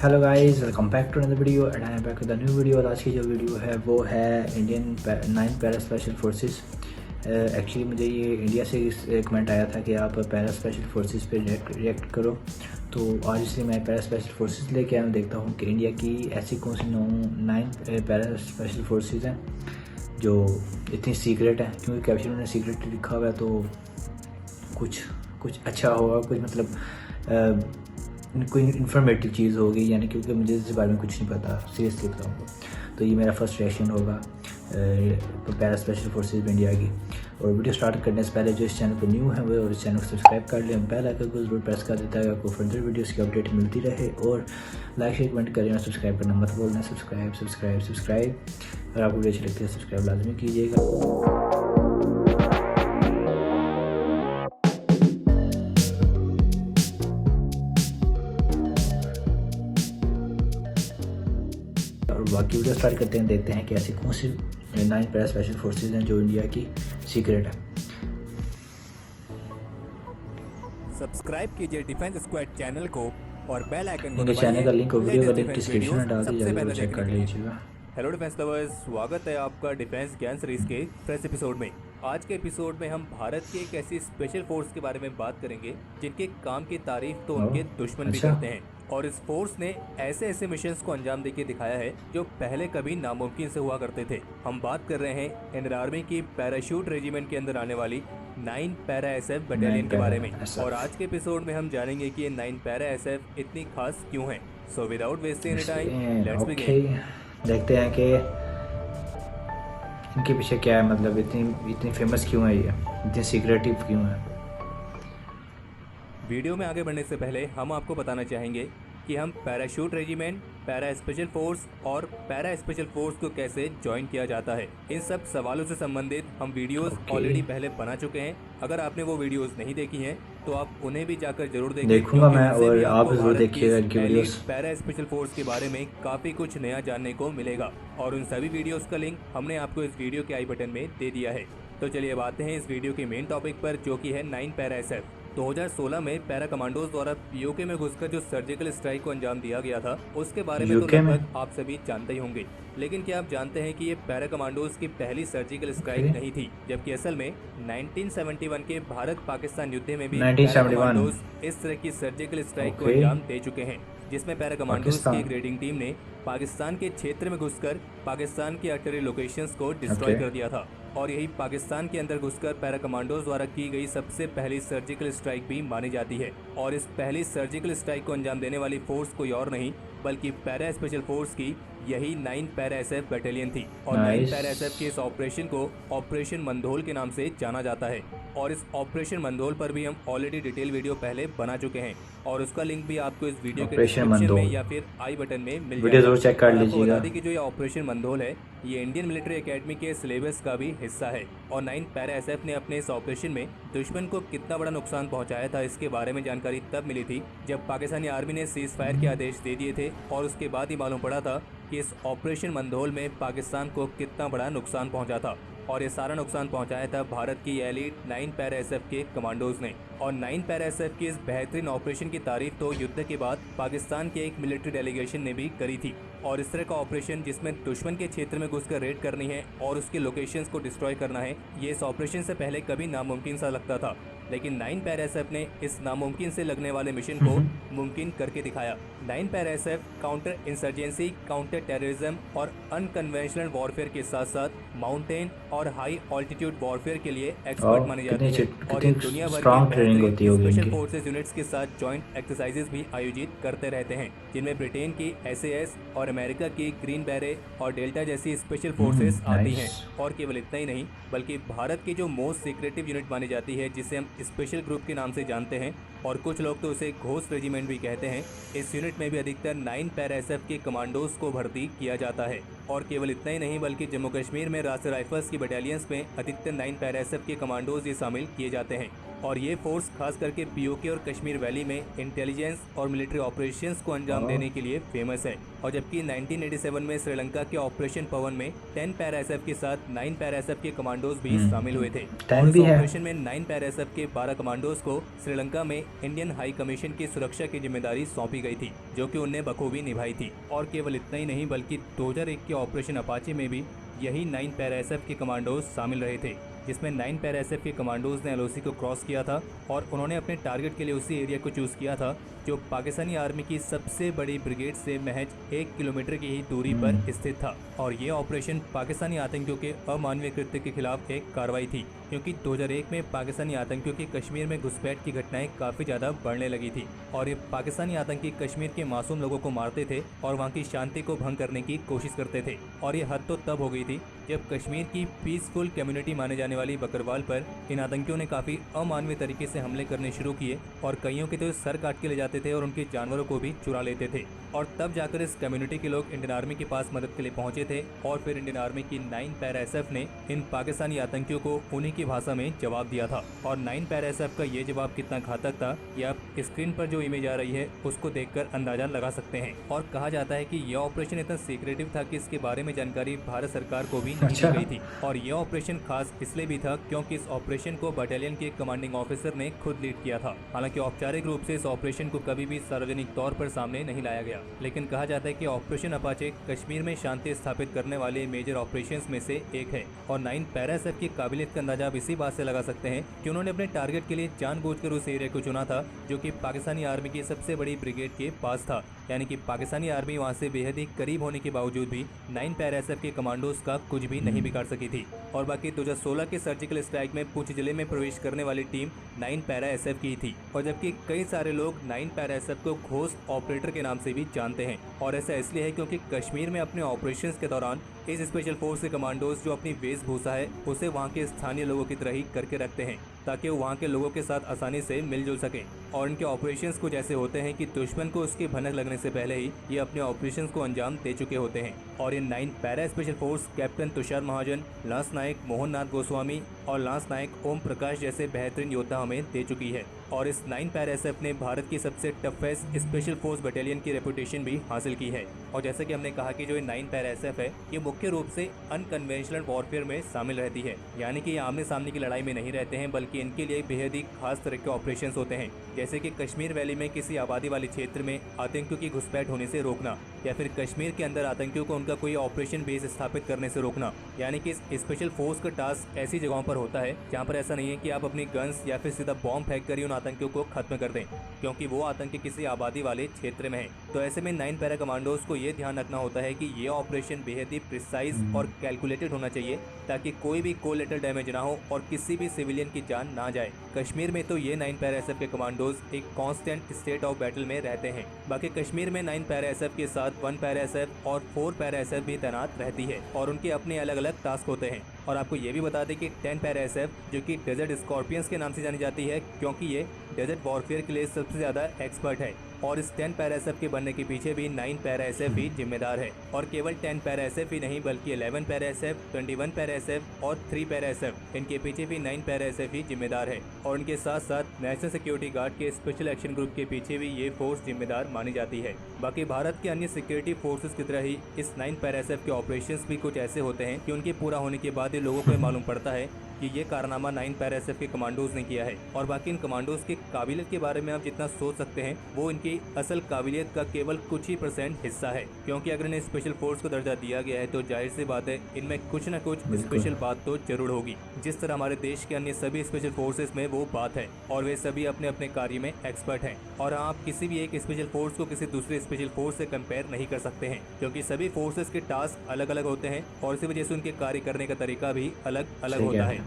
Hello guys, welcome back to another video and I am back with a new video. और आज की जो वीडियो है वो है Indian 9 para special forces. Actually मुझे ये इंडिया से कमेंट आया था कि आप पैरा स्पेशल फोर्सेस पे रिएक्ट करो, तो आज इसलिए मैं पैरा स्पेशल फोर्सेस लेके आया हूँ। देखता हूँ कि इंडिया की ऐसी कौन सी 9 पैरा स्पेशल फोर्सेस हैं जो इतनी सीक्रेट है, क्योंकि कैप्शन में सीक्रेट लिखा हुआ है तो कुछ अच्छा होगा, कुछ मतलब कोई इन्फॉर्मेटिव चीज़ होगी, यानी क्योंकि मुझे इस बारे में कुछ नहीं पता, सीरियसली बताऊँगा। तो ये मेरा फर्स्ट रिएक्शन होगा पैरा स्पेशल फोर्सेज इंडिया की। और वीडियो स्टार्ट करने से पहले जो इस चैनल पर न्यू है वो इस चैनल को सब्सक्राइब कर लें, बेल आइकन को जरूर प्रेस कर देता है आपको फर्दर वीडियोस की अपडेट मिलती रहे। और लाइक शेयर कमेंट करें और सब्सक्राइब करना मत बोलना। सब्सक्राइब और आपको वीडियो अच्छी लगती है सब्सक्राइब लाजमी कीजिएगा। और बाकी वीडियो स्टार्ट करते हैं, देखते हैं कि ऐसी कौन सी 9 पैरा स्पेशल फोर्सेज हैं जो इंडिया की सीक्रेट है। सब्सक्राइब कीजिए डिफेंस स्क्वाड चैनल को और बेल आइकन को इनके चैनल का लिंक वीडियो का लिंक लेटेस्ट डिस्क्रिप्शन में डाल सबसे दीजिए, पहले जरूर चेक कर देखने के लिए। लीजिएगा। हेलो डिफेंस लवर्स, स्वागत है आपका डिफेंस ज्ञान सीरीज के फ्रेश एपिसोड में। आज के एपिसोड में हम भारत की एक ऐसी स्पेशल फोर्स के बारे में बात करेंगे जिनके काम की तारीफ तो उनके दुश्मन भी अच्छा। करते हैं। और इस फोर्स ने ऐसे ऐसे मिशंस को अंजाम देके दिखाया है जो पहले कभी नामुमकिन से हुआ करते थे। हम बात कर रहे हैं इंडियन आर्मी की पैराशूट रेजिमेंट के अंदर आने वाली 9 पैरा एसएफ बटालियन के बारे में। और आज के एपिसोड में हम जानेंगे कि ये 9 पैरा एसएफ इतनी खास क्यों है। So without wasting any time let's begin. देखते हैं कि इनके पीछे क्या है, मतलब इतनी फेमस क्यों है, ये इतनी सीक्रेटिव क्यों है। वीडियो में आगे बढ़ने से पहले हम आपको बताना चाहेंगे कि हम parachute regiment, para special force और पैरा स्पेशल फोर्स को कैसे ज्वाइन किया जाता है, इन सब सवालों से संबंधित हम वीडियोस ऑलरेडी पहले बना चुके हैं। अगर आपने वो वीडियोस नहीं देखी हैं तो आप उन्हें भी जाकर जरूर देखूंगा मैं, और आप जरूर देखिएगा इनकी वीडियोस। पैरा स्पेशल फोर्स के बारे में काफी कुछ नया जानने को मिलेगा और उन सभी वीडियोस का लिंक हमने आपको इस वीडियो के आई बटन में दे दिया है। तो चलिए अब आते हैं इस वीडियो के मेन टॉपिक पर, जो कि है 9 पैरा एसएफ। 2016 में पैरा कमांडोज द्वारा यूके में घुसकर जो सर्जिकल स्ट्राइक को अंजाम दिया गया था उसके बारे में तो लगभग आप सभी जानते ही होंगे। लेकिन क्या आप जानते हैं कि ये पैरा कमांडोज की पहली सर्जिकल स्ट्राइक नहीं थी, जबकि असल में 1971 के भारत पाकिस्तान युद्ध में भी पैरा कमांडोज इस तरह की सर्जिकल स्ट्राइक को अंजाम दे चुके हैं, जिसमें पैरा कमांडोज की एक रेडिंग टीम ने पाकिस्तान के क्षेत्र में घुसकर पाकिस्तान की आर्टिलरी लोकेशंस को डिस्ट्रॉय कर दिया था। और यही पाकिस्तान के अंदर घुसकर पैरा कमांडोज द्वारा की गई सबसे पहली सर्जिकल स्ट्राइक भी मानी जाती है। और इस पहली सर्जिकल स्ट्राइक को अंजाम देने वाली फोर्स कोई और नहीं बल्कि पैरा स्पेशल फोर्स की यही 9 पैरा एसएफ बटालियन थी। और 9 पैरा एसएफ के इस ऑपरेशन को ऑपरेशन मंधोल के नाम से जाना जाता है। और इस ऑपरेशन मंधोल पर भी हम ऑलरेडी डिटेल वीडियो पहले बना चुके हैं और उसका लिंक भी आपको इस वीडियो के डिस्क्रिप्शन में या फिर आई बटन में मिल जाएगा। जरूर चेक कर लीजिएगा। बता दें कि जो ये ऑपरेशन मंधोल है ये इंडियन मिलिट्री एकेडमी के सिलेबस का भी हिस्सा है। और 9 पैरा एसएफ ने अपने इस ऑपरेशन में दुश्मन को कितना बड़ा नुकसान पहुंचाया था इसके बारे में जानकारी तब मिली थी जब पाकिस्तानी आर्मी ने सीज फायर के आदेश दे दिए थे। और उसके बाद ही मालूम पड़ा था कि इस ऑपरेशन मंधोल में पाकिस्तान को कितना बड़ा नुकसान पहुंचा था। और ये सारा नुकसान पहुंचाया था भारत की एलीट 9 पैरा एसएफ के कमांडोज ने। और 9 पैरा एसएफ की इस बेहतरीन ऑपरेशन की तारीफ तो युद्ध के बाद पाकिस्तान के एक मिलिट्री डेलीगेशन ने भी करी थी। और इस तरह का ऑपरेशन जिसमें दुश्मन के क्षेत्र में घुसकर रेड करनी है और उसके लोकेशंस को डिस्ट्रॉय करना है, ये इस ऑपरेशन से पहले कभी नामुमकिन सा लगता था। लेकिन 9 पैरा एसएफ ने इस नामुमकिन से लगने वाले मिशन को मुमकिन करके दिखाया। 9 para SF counter insurgency, counter terrorism और अनकन्वेंशनल वॉरफेयर के साथ साथ माउंटेन और हाई ऑल्टीट्यूड वॉरफेयर के लिए एक्सपर्ट माने जाते हैं। और ये दुनिया भर की स्पेशल फोर्सेस यूनिट्स के साथ जॉइंट एक्सरसाइजेस भी आयोजित करते रहते हैं, जिनमें ब्रिटेन की एसएएस और अमेरिका की ग्रीन बैरेट और डेल्टा जैसी स्पेशल फोर्सेस आती हैं। और केवल इतना ही नहीं बल्कि भारत की जो मोस्ट सीक्रेटिव यूनिट मानी जाती है, जिसे हम स्पेशल ग्रुप के नाम से जानते हैं और कुछ लोग तो उसे घोस्ट रेजिमेंट भी कहते हैं, इस यूनिट में भी अधिकतर 9 पैरा एसएफ के कमांडोज को भर्ती किया जाता है। और केवल इतना ही नहीं बल्कि जम्मू कश्मीर में राष्ट्रीय राइफल्स की बटालियंस में अधिकतर 9 पैरा एसएफ के कमांडोज ये शामिल किए जाते हैं। और ये फोर्स खास करके पीओके और कश्मीर वैली में इंटेलिजेंस और मिलिट्री ऑपरेशंस को अंजाम देने के लिए फेमस है। और जबकि 1987 में श्रीलंका के ऑपरेशन पवन में 10 पैरा एसएफ के साथ 9 पैरा एसएफ के कमांडोज भी शामिल हुए थे। और इस ऑपरेशन में 9 पैरा एसएफ के 12 कमांडोज को श्रीलंका में इंडियन हाई कमीशन की सुरक्षा की जिम्मेदारी सौंपी गई थी, जो कि उनने बखूबी निभाई थी। और केवल इतना ही नहीं बल्कि 2001 के ऑपरेशन अपाचे में भी यही 9 पैरा एसएफ के कमांडोज शामिल रहे थे, जिसमें 9 पैरा एसएफ के कमांडोज ने एलओसी को क्रॉस किया था और उन्होंने अपने टारगेट के लिए उसी एरिया को चूज़ किया था जो पाकिस्तानी आर्मी की सबसे बड़ी ब्रिगेड से महज 1 किलोमीटर की ही दूरी पर स्थित था। और ये ऑपरेशन पाकिस्तानी आतंकियों के अमानवीय कृत्य के खिलाफ एक कार्रवाई थी, क्योंकि 2001 में पाकिस्तानी आतंकियों की कश्मीर में घुसपैठ की घटनाएं काफ़ी ज़्यादा बढ़ने लगी थी और ये पाकिस्तानी आतंकी कश्मीर के मासूम लोगों को मारते थे और वहाँ की शांति को भंग करने की कोशिश करते थे। और ये हद तो तब हो गई थी जब कश्मीर की पीसफुल कम्युनिटी माने जाने वाली बकरवाल पर इन आतंकियों ने काफ़ी अमानवीय तरीके से हमले करने शुरू किए और कईयों के तो सर काट के ले जाते थे और उनके जानवरों को भी चुरा लेते थे। और तब जाकर इस कम्युनिटी के लोग इंडियन आर्मी के पास मदद के लिए पहुंचे थे और फिर इंडियन आर्मी की 9 पैरा एसएफ ने इन पाकिस्तानी आतंकियों को उन्हीं की भाषा में जवाब दिया था। और 9 पैरा एसएफ का ये जवाब कितना घातक था, ये आप स्क्रीन पर जो इमेज आ रही है उसको देखकर अंदाजा लगा सकते हैं। और कहा जाता है कि यह ऑपरेशन इतना सीक्रेटिव था कि इसके बारे में जानकारी भारत सरकार को भी नहीं दी गई थी। और यह ऑपरेशन खास इसलिए भी था क्योंकि इस ऑपरेशन को बटालियन के कमांडिंग ऑफिसर ने खुद लीड किया था। हालांकि औपचारिक रूप से इस ऑपरेशन को कभी भी सार्वजनिक तौर पर सामने नहीं लाया गया, लेकिन कहा जाता है कि ऑपरेशन अपाचे कश्मीर में शांति स्थापित करने वाले मेजर ऑपरेशंस में से एक है। और 9 पैरा एसएफ की काबिलियत का अंदाजा आप इसी बात से लगा सकते हैं कि उन्होंने अपने टारगेट के लिए जानबूझकर उस एरिया को चुना था जो कि पाकिस्तानी आर्मी की सबसे बड़ी ब्रिगेड के पास था। यानी कि पाकिस्तानी आर्मी वहां से बेहद ही करीब होने के बावजूद भी 9 पैरा एसएफ के कमांडोज का कुछ भी नहीं बिगाड़ सकी थी। और बाकी 2016 के सर्जिकल स्ट्राइक में पुंछ जिले में प्रवेश करने वाली टीम 9 पैरा एसएफ की थी। और जबकि कई सारे लोग 9 पैरा एसएफ को घोस्ट ऑपरेटर के नाम से भी जानते हैं। और ऐसा इसलिए है क्योंकि कश्मीर में अपने ऑपरेशंस के दौरान इस स्पेशल फोर्स के कमांडोज जो अपनी वेशभूषा है उसे वहाँ के स्थानीय लोगों की तरह ही करके रखते हैं ताकि वो वहाँ के लोगों के साथ आसानी से मिलजुल सकें। और इनके ऑपरेशंस कुछ ऐसे होते हैं कि दुश्मन को उसकी भनक लगने से पहले ही ये अपने ऑपरेशंस को अंजाम दे चुके होते हैं। और ये 9 para special force captain Tushar Mahajan, lance Naik Mohan Nath Goswami और लांस नायक ओम प्रकाश जैसे बेहतरीन योद्धा हमें दे चुकी है। और इस 9 पैरा एसएफ ने भारत की सबसे टफेस्ट स्पेशल फोर्स बटालियन की रेपुटेशन भी हासिल की है। और जैसे कि हमने कहा कि जो ये 9 पैरा एसएफ है ये मुख्य रूप से अनकन्वेंशनल वॉरफेयर में शामिल रहती है, यानी कि ये आमने सामने की लड़ाई में नहीं रहते हैं बल्कि इनके लिए बेहद ही खास तरह के ऑपरेशंस होते हैं, जैसे कि कश्मीर वैली में किसी आबादी वाले क्षेत्र में आतंकियों की घुसपैठ होने से रोकना या फिर कश्मीर के अंदर आतंकियों को उनका कोई ऑपरेशन बेस स्थापित करने से रोकना। यानी कि इस स्पेशल फोर्स का टास्क ऐसी जगहों पर होता है जहाँ पर ऐसा नहीं है कि आप अपनी गन्स या फिर सीधा बॉम्ब फेंक कर ही उन आतंकियों को खत्म कर दें, क्योंकि वो आतंकी किसी आबादी वाले क्षेत्र में है। तो ऐसे में 9 पैरा कमांडोज को ये ध्यान रखना होता है कि ये ऑपरेशन बेहद ही प्रिसाइज और कैलकुलेटेड होना चाहिए ताकि कोई भी कोलेटरल डैमेज ना हो और किसी भी सिविलियन की जान ना जाए। कश्मीर में तो ये 9 पैरा एसएफ के कमांडोज एक कांस्टेंट स्टेट ऑफ बैटल में रहते हैं। बाकी कश्मीर में 9 पैरा एसएफ के साथ 1 पैरा एसएफ और 4 पैरा एसएफ भी तैनात रहती है और उनके अपने अलग अलग टास्क होते हैं। और आपको ये भी बता दें कि 10 पैरा एसएफ जो कि डेजर्ट स्कॉर्पियंस के नाम से जानी जाती है क्योंकि ये डेजर्ट वॉरफेयर के लिए सबसे ज़्यादा एक्सपर्ट है। और इस 10 पैरा एसएफ के बनने के पीछे भी 9 पैरा एसएफ ही जिम्मेदार है। और केवल 10 पैरा एसएफ ही नहीं बल्कि 11 पैरा एसएफ, 21 पैरा एसएफ और 3 पैरा एसएफ, इनके पीछे भी 9 पैरा एसएफ ही जिम्मेदार है। और इनके साथ साथ नेशनल सिक्योरिटी गार्ड के स्पेशल एक्शन ग्रुप के पीछे भी ये फोर्स जिम्मेदार मानी जाती है। बाकी भारत के अन्य सिक्योरिटी फोर्सेस की तरह ही इस 9 पैरा एसएफ के ऑपरेशंस भी कुछ ऐसे होते हैं कि उनके पूरा होने के बाद ये लोगों को मालूम पड़ता है कि ये कारनामा 9 पैरा एसएफ के कमांडोज ने किया है। और बाकी इन कमांडोज की काबिलियत के बारे में आप जितना सोच सकते हैं वो इनकी असल काबिलियत का केवल कुछ ही % हिस्सा है, क्योंकि अगर इन्हें स्पेशल फोर्स को दर्जा दिया गया है तो जाहिर सी बात है इनमें कुछ न कुछ स्पेशल बात तो जरूर होगी, जिस तरह हमारे देश के अन्य सभी स्पेशल फोर्सेस में वो बात है। और वे सभी अपने अपने कार्य में एक्सपर्ट हैं। और आप किसी भी एक स्पेशल फोर्स को किसी दूसरे स्पेशल फोर्स से कंपेयर नहीं कर सकते हैं, क्योंकि सभी फोर्सेस के टास्क अलग अलग होते हैं और इसी वजह से उनके कार्य करने का तरीका भी अलग अलग होता है।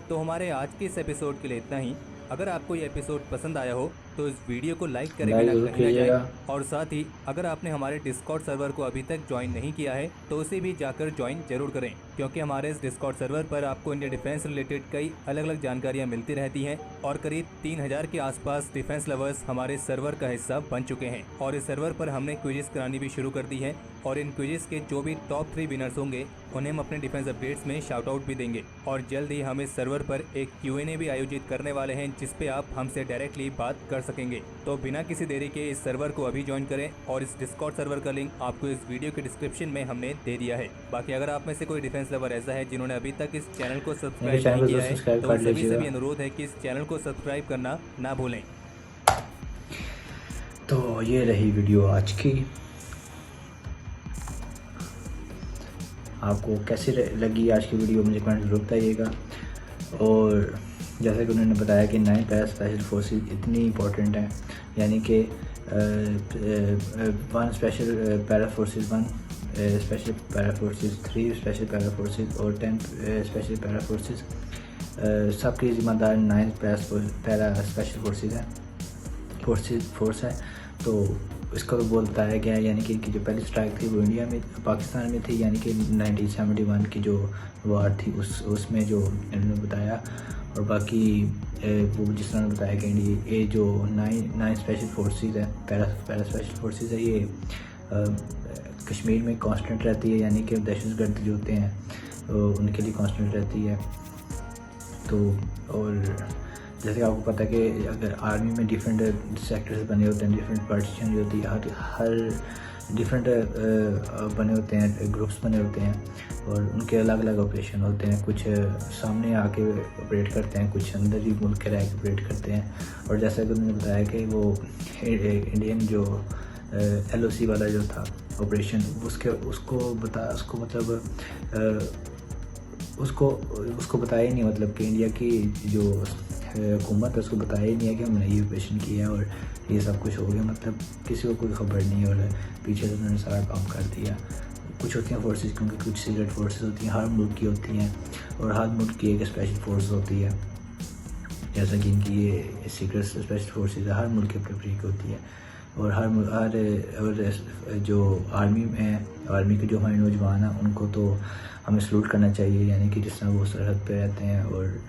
तो हमारे आज के इस एपिसोड के लिए इतना ही। अगर आपको ये एपिसोड पसंद आया हो तो इस वीडियो को लाइक करे लाइक बिना जरूर कहीं ना कीजिएगा। जाए। और साथ ही अगर आपने हमारे डिस्कॉर्ड सर्वर को अभी तक ज्वाइन नहीं किया है तो उसे भी जाकर ज्वाइन जरूर करें, क्योंकि हमारे इस डिस्कॉर्ड सर्वर पर आपको इंडिया डिफेंस रिलेटेड कई अलग अलग जानकारियां मिलती रहती हैं और करीब 3000 के आसपास डिफेंस लवर्स हमारे सर्वर का हिस्सा बन चुके हैं। और इस सर्वर पर हमने क्विजेस करानी भी शुरू कर दी है और इन क्विजेस के जो भी टॉप 3 विनर्स होंगे उन्हें हम अपने डिफेंस अपडेट्स में शाउट आउट भी देंगे। और जल्द ही हम इस सर्वर पर एक Q&A भी आयोजित करने वाले हैं जिस पे आप हमसे डायरेक्टली बात कर सकेंगे। तो बिना किसी देरी के इस सर्वर को अभी ज्वाइन करें और इस डिस्कॉर्ड सर्वर का लिंक आपको इस वीडियो के डिस्क्रिप्शन में हमने दे दिया है। बाकी अगर आप में से कोई डिफेंस लवर ऐसा है जिन्होंने अभी तक इस चैनल को सब्सक्राइब नहीं किया है तो सभी अनुरोध है कि इस चैनल को सब्सक्राइब करना ना भूलें। तो ये रही वीडियो आज की। आपको कैसी लगी आज की वीडियो मुझे कमेंट जरूर बताइएगा। और जैसा कि उन्होंने बताया कि 9 पैरा स्पेशल फोर्सेस इतनी इंपॉर्टेंट हैं, यानी कि 1 special para forces, 1 special para forces, 3 special para forces और 10 स्पेशल पैरा फोर्सेस, सबकी ज़िम्मेदार 9 पैरा स्पेशल फोर्स है। तो इसका तो बोलता है क्या, यानी कि इनकी जो पहली स्ट्राइक थी वो इंडिया में, पाकिस्तान में थी, यानी कि 1971 की जो वार थी उसमें जो इन्होंने बताया। और बाकी वो जिस तरह बताया कि ये जो 9 स्पेशल फोर्सेस है, पैरा स्पेशल फोर्सेस है, ये कश्मीर में कांस्टेंट रहती है, यानी कि दहशतगर्द जो होते हैं उनके लिए कांस्टेंट रहती है। तो और जैसे कि आपको पता है कि अगर आर्मी में डिफरेंट सेक्टर्स बने होते हैं, डिफरेंट पार्टीशन जो होती है, हर डिफरेंट बने होते हैं, ग्रुप्स बने होते हैं और उनके अलग अलग ऑपरेशन होते हैं। कुछ सामने आके ऑपरेट करते हैं, कुछ अंदर ही मुल्क के रह के ऑपरेट करते हैं। और जैसा कि उन्होंने बताया कि वो इंडियन जो LOC वाला जो था ऑपरेशन, उसको बताया ही नहीं, मतलब कि इंडिया की जो हुकूमत है उसको बताया ही नहीं है कि हमने ये ऑपरेशन किया और ये सब कुछ हो गया, मतलब किसी को कोई खबर नहीं है और पीछे से उन्होंने सारा काम कर दिया। कुछ होती हैं फोर्सेस, क्योंकि कुछ सीक्रेट फोर्सेस होती हैं, हर मुल्क की होती हैं और हर मुल्क की एक स्पेशल फोर्स होती है। जैसा कि इनकी ये सीक्रेट स्पेशल फोर्सेस है, हर मुल्क की अपनी होती है। और हर जो आर्मी में, आर्मी के जो हमारे नौजवान हैं उनको तो हमें सलूट करना चाहिए, यानी कि जिस तरह वो सरहद पे रहते हैं और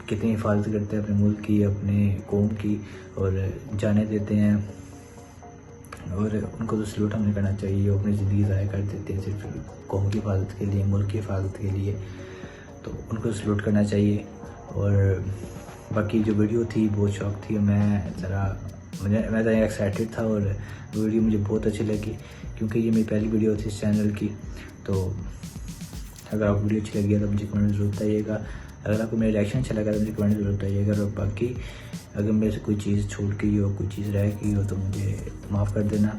कितनी हिफाजत करते हैं अपने मुल्क की, अपने कौम की, और जाने देते हैं। और उनको तो सलूट हमें करना चाहिए। वो अपनी ज़िंदगी ज़ाया कर देते हैं सिर्फ कौम की हिफाजत के लिए, मुल्क की हिफाजत के लिए, तो उनको सलूट करना चाहिए। और बाकी जो वीडियो थी बहुत शौक थी, मैं ज़रा एक्साइटेड था और वीडियो मुझे बहुत अच्छी लगी, क्योंकि ये मेरी पहली वीडियो थी इस चैनल की। तो अगर आपको वीडियो अच्छी लगी है तो मुझे कमेंट जरूर बताइएगा। अगर आपको मेरा रिएक्शन अच्छा लगा तो मुझे कमेंट जरूर बताइएगा। और बाकी अगर मेरे से कोई चीज़ छूट गई हो, कोई चीज़ रह गई हो तो मुझे माफ़ कर देना।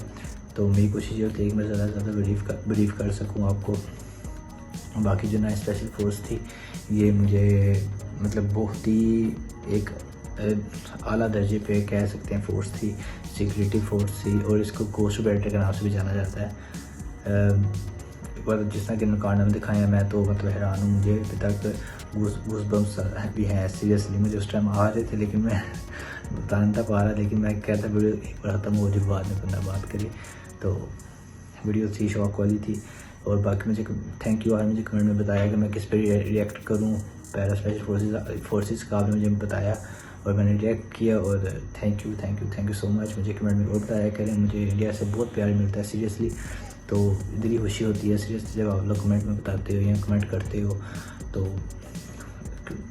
तो मेरी कोशिश ये होती है कि मैं ज़्यादा से ज़्यादा ब्रीफ कर सकूँ आपको। बाकी जो 9 स्पेशल फोर्स थी ये मुझे मतलब बहुत ही एक आला दर्जे पे कह सकते हैं फोर्स थी, सिक्योरिटी फोर्स थी, और इसको गोस्ट बैटल के नाम से भी जाना जाता है। जिस तरह के कारनामे दिखाए हैं मैं तो मतलब हैरान हूँ। मुझे अभी तक गूज़बम्स भी हैं सीरियसली। मुझे उस टाइम आ रहे थे लेकिन मैं बता नहीं पा रहा, लेकिन मैं कहता वीडियो एक बार ख़त्म हो जाए बाद में बंदा बात करे। तो वीडियो थी शौक वाली थी। और बाकी मुझे थैंक यू, आज मुझे कमेंट में बताया कि मैं किस पे रिएक्ट करूँ। पैरा स्पेशल फोर्सेस का आपने मुझे बताया और मैंने रिएक्ट किया, और थैंक यू सो मच। मुझे कमेंट में और बताया करें। मुझे इंडिया से बहुत प्यार मिलता है सीरियसली, तो दिल ही खुशी होती है सीरियसली जब आप लोग कमेंट में बताते हो या कमेंट करते हो, तो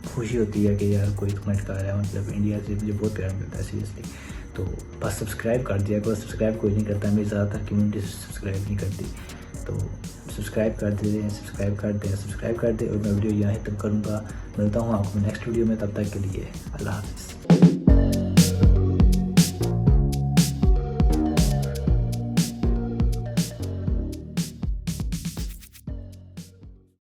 खुशी होती है कि यार कोई कमेंट कर रहा है। मतलब इंडिया से मुझे बहुत प्यार मिलता है सीरियसली। तो बस सब्सक्राइब कर दिया करो, सब्सक्राइब कोई नहीं करता, मेरी ज़्यादातर कम्युनिटी सब्सक्राइब नहीं करती। तो सब्सक्राइब कर दे, सब्सक्राइब कर दे। और मैं वीडियो यहाँ तक करूँगा। मिलता हूँ आपको नेक्स्ट वीडियो में, तब तक के लिए अल्लाह हाफ़िज़।